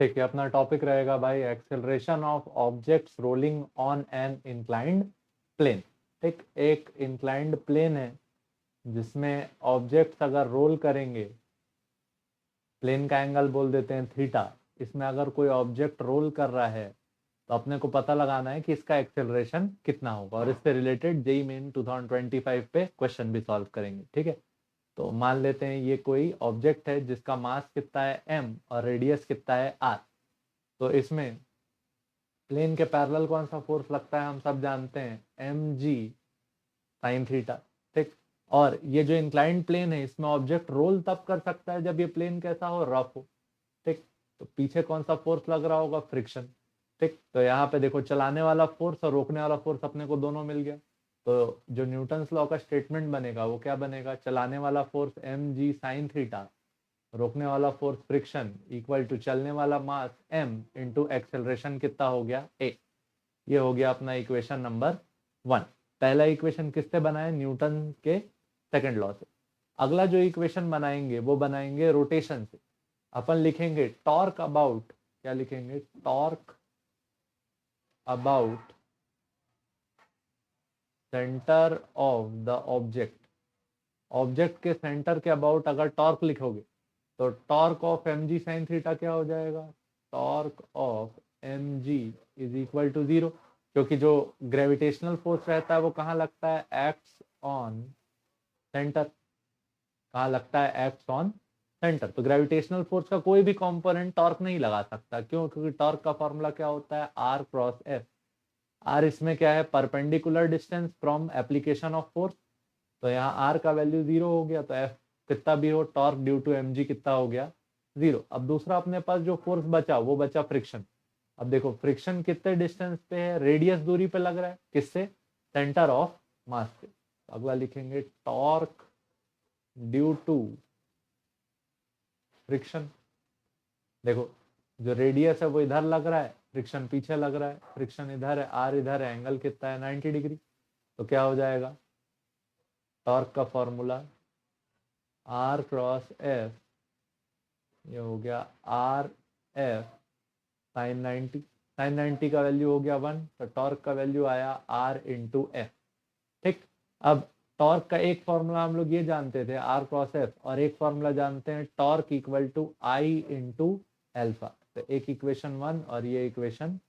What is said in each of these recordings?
ठीक है, अपना टॉपिक रहेगा भाई acceleration of objects rolling on an inclined plane. ठीक, एक इंक्लाइंड प्लेन है जिसमें ऑब्जेक्ट्स अगर रोल करेंगे, प्लेन का एंगल बोल देते हैं थीटा, इसमें अगर कोई ऑब्जेक्ट रोल कर रहा है तो अपने को पता लगाना है कि इसका एक्सेलरेशन कितना होगा, और इससे रिलेटेड जेईई मेन 2025 पे क्वेश्चन भी सॉल्व करेंगे। ठीक है, तो मान लेते हैं ये कोई ऑब्जेक्ट है जिसका मास कितना है m और रेडियस कितना है r। तो इसमें प्लेन के पैरेलल कौन सा फोर्स लगता है हम सब जानते हैं, एम जी साइन थीटा। ठीक, और ये जो इंक्लाइंड प्लेन है इसमें ऑब्जेक्ट रोल तब कर सकता है जब ये प्लेन कैसा हो, रफ हो। ठीक, तो पीछे कौन सा फोर्स लग रहा होगा, फ्रिक्शन। ठीक, तो यहाँ पे देखो चलाने वाला फोर्स और रोकने वाला फोर्स अपने को दोनों मिल गया। तो जो न्यूटन्स लॉ का स्टेटमेंट बनेगा वो क्या बनेगा, चलाने वाला force M G sine theta, रोकने वाला फोर्स फ्रिक्शन इक्वल टू चलने वाला मास m इंटू एक्सेलरेशन कितना हो गया a। ये हो गया अपना इक्वेशन नंबर 1। पहला इक्वेशन किससे बनाए, न्यूटन के सेकंड लॉ से। अगला जो इक्वेशन बनाएंगे वो बनाएंगे रोटेशन से। अपन लिखेंगे टॉर्क अबाउट, क्या लिखेंगे, torque about centre of the object. Object के सेंटर के अबाउट अगर टॉर्क लिखोगे तो torque of M G sine theta क्या हो जाएगा, torque of M G is equal to 0, क्योंकि जो ग्रेविटेशनल फोर्स रहता है वो कहाँ लगता है, एक्ट्स ऑन सेंटर। कहाँ लगता है, एक्ट्स ऑन सेंटर। तो ग्रेविटेशनल फोर्स का कोई भी कंपोनेंट टॉर्क नहीं लगा सकता, क्यों, क्योंकि टॉर्क का फॉर्मूला क्या होता है, आर क्रॉस एफ। आर इसमें क्या है, perpendicular distance from application of force. तो यहाँ आर का वैल्यू 0 हो गया, तो एफ कितना भी हो, torque due to M G कितना हो गया, 0। अब दूसरा अपने पास जो फोर्स बचा वो बचा फ्रिक्शन। अब देखो फ्रिक्शन कितने डिस्टेंस पे है, रेडियस दूरी पे लग रहा है, किससे, सेंटर ऑफ मास से। अगला लिखेंगे टॉर्क ड्यू टू फ्रिक्शन। देखो जो रेडियस है वो इधर लग रहा है, फ्रिक्शन पीछे लग रहा है, फ्रिक्शन इधर है, आर इधर है, एंगल कितना है, 90 डिग्री। तो क्या हो जाएगा, टॉर्क का फॉर्मूला आर क्रॉस एफ, ये हो गया आर एफ साइन 90। साइन 90 का वैल्यू हो गया 1, तो टॉर्क का वैल्यू आया आर इंटू एफ। ठीक, अब टॉर्क का एक फॉर्मूला हम लोग ये जानते थे आर क्रॉस एफ, और एक फॉर्मूला जानते हैं torque equal to I into alpha. तो एक इक्वेशन 1 और ये इक्वेशन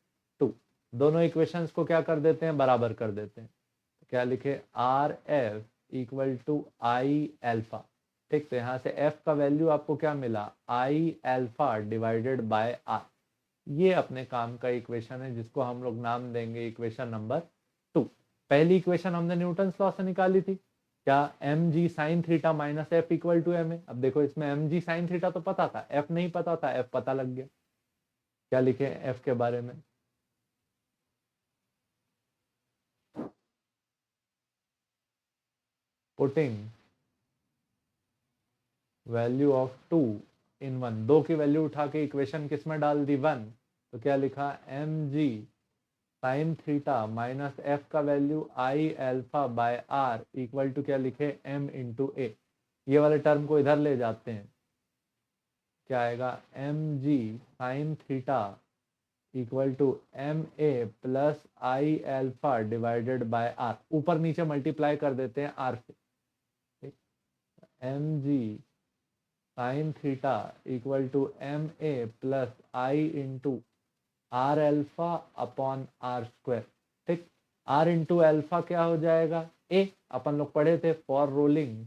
2, दोनों इक्वेशंस को क्या कर देते हैं, बराबर कर देते हैं। तो क्या लिखे, R F equal to I alpha. ठीक, तो यहाँ से एफ का वैल्यू आपको क्या मिला, I alpha divided by R. ये अपने काम का इक्वेशन है जिसको हम लोग नाम देंगे इक्वेशन नंबर 2। पहली इक्वेशन हमने न्यूटन लॉ से निकाली थी, क्या, M G sine theta minus F equal to M A. अब देखो इसमें एम जी साइन थीटा तो पता था, एफ नहीं पता था, एफ पता लग गया। क्या लिखे एफ के बारे में, पुटिंग वैल्यू ऑफ 2 इन 1, 2 की वैल्यू उठा के इक्वेशन किस में डाल दी, 1। तो क्या लिखा, M G sine theta minus F का value I alpha by R equal to क्या लिखे, एम इंटू ए। ये वाले टर्म को इधर ले जाते हैं, क्या आएगा, M G sine theta equal to M A plus I alpha divided by R. ऊपर नीचे मल्टीप्लाई कर देते हैं आर से। ठीक, M G sine theta equal to M A plus I into R alpha upon R square. ठीक, R into alpha क्या हो जाएगा, ए। अपन लोग पढ़े थे for rolling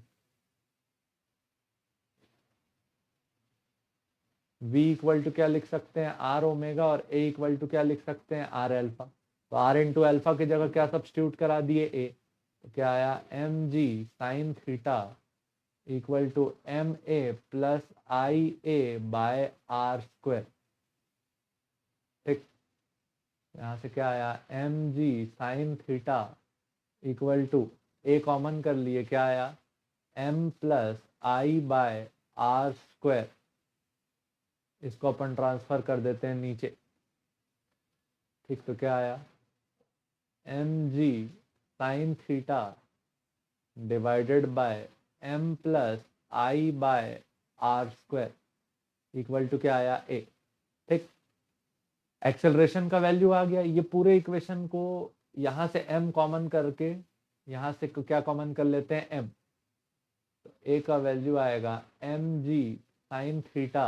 v equal to क्या लिख सकते हैं, आर ओमेगा, और a इक्वल टू क्या लिख सकते हैं, आर एल्फा। तो आर इंटू एल्फा की जगह क्या सब्सटीट्यूट करा दिए, a। तो क्या आया, M G sine theta equal to M A plus I A by R square. ठीक, यहाँ से क्या आया, M G sine theta equal to, A common कर लिए, क्या आया, M plus I by R square. इसको अपन ट्रांसफर कर देते हैं नीचे। ठीक, तो क्या आया, M G sine theta divided by M plus I by R square equal to क्या आया, ए। ठीक, एक्सेलरेशन का वैल्यू आ गया। ये पूरे इक्वेशन को यहाँ से m कॉमन करके यहाँ से क्या कॉमन कर लेते हैं, m। तो a का वैल्यू आएगा mg साइन थीटा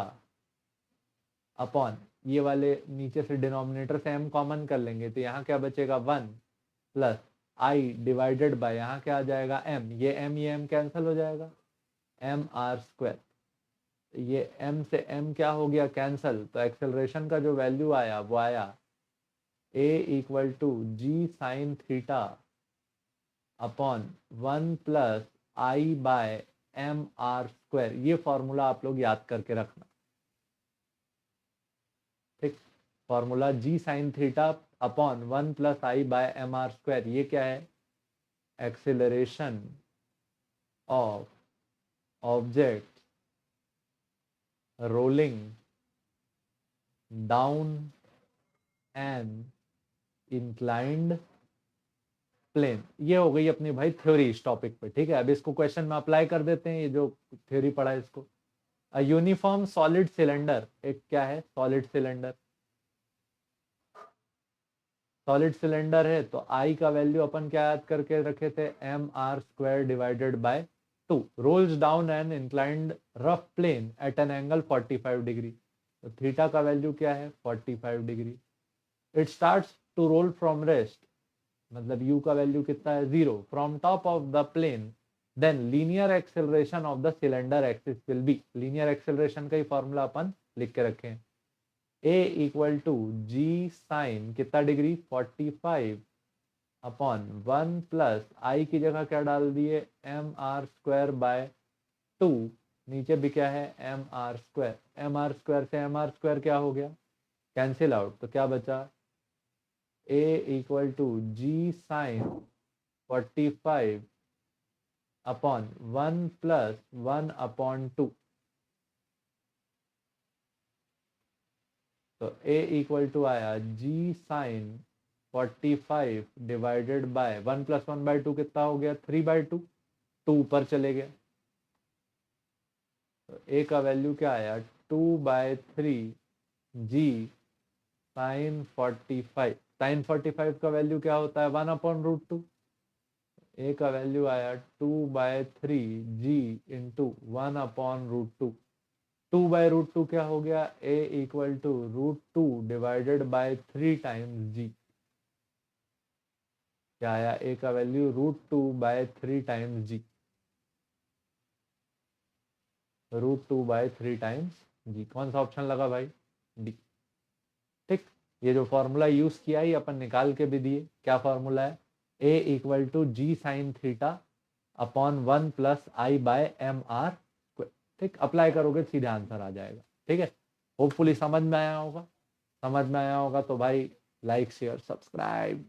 अपॉन, ये वाले नीचे से डिनोमिनेटर से m कॉमन कर लेंगे तो यहाँ क्या बचेगा 1 प्लस आई डिवाइडेड बाय, यहाँ क्या आ जाएगा m, ये m कैंसिल हो जाएगा, एम आर स्क्वायर। ये m से m क्या हो गया, कैंसिल। तो एक्सेलरेशन का जो वैल्यू आया वो आया a equal to G sine theta upon 1 plus I by M R square. ये फॉर्मूला आप लोग याद करके रखना, ठीक। Formula G sine theta upon 1 plus I by M R square, ये क्या है, acceleration of object rolling down an inclined plane. ये हो गई अपनी भाई थ्योरी इस टॉपिक पे, ठीक है। अब इसको क्वेश्चन में अप्लाई कर देते हैं, ये जो थ्योरी पढ़ा है इसको। अ यूनिफॉर्म सॉलिड सिलेंडर, एक क्या है, सॉलिड सिलेंडर। सॉलिड सिलेंडर है तो आई का वैल्यू अपन क्या याद करके रखे थे, M R square divided by 2। Rolls down an inclined rough plane at an angle 45 degree. तो थीटा का वैल्यू क्या है, 45 degree. It starts to roll from rest, मतलब u का वैल्यू कितना है, 0, from top of the plane, then linear acceleration of the cylinder axis will be. Linear acceleration का ही फॉर्मूला अपन लिख के रखे हैं, a equal to G sign कितना डिग्री, 45 अपॉन 1 प्लस आई की जगह क्या डाल दिए, एम आर स्क्वायर बाय 2, नीचे भी क्या है, M R square. M R square से एम आर स्क्वायर क्या हो गया, कैंसिल आउट, तो क्या बचा, a equal to G sine 45 upon 1 plus 1 upon 2। तो a इक्वल टू आया G sine 45 divided by 1 plus 1 by 2 कितना हो गया, 3/2, 2 ऊपर चले गए। तो a का वैल्यू क्या आया, 2/3 जी साइन 45। साइन 45 का वैल्यू क्या होता है, 1/√2। a का वैल्यू आया 2/3 जी इंटू 1/√2। 2/√2 क्या हो गया, a equal to √2 divided by 3 times g। क्या आया, a का value √2/3 times g, √2/3 times g। कौन सा ऑप्शन लगा भाई, डी, ठीक। ये जो फॉर्मूला यूज किया है अपन निकाल के भी दिए, क्या फॉर्मूला है, a equal to G sine theta upon 1 plus I by M R, ठीक। अप्लाई करोगे सीधे आंसर आ जाएगा, ठीक है। होपफुली समझ में आया होगा। समझ में आया होगा तो भाई लाइक शेयर सब्सक्राइब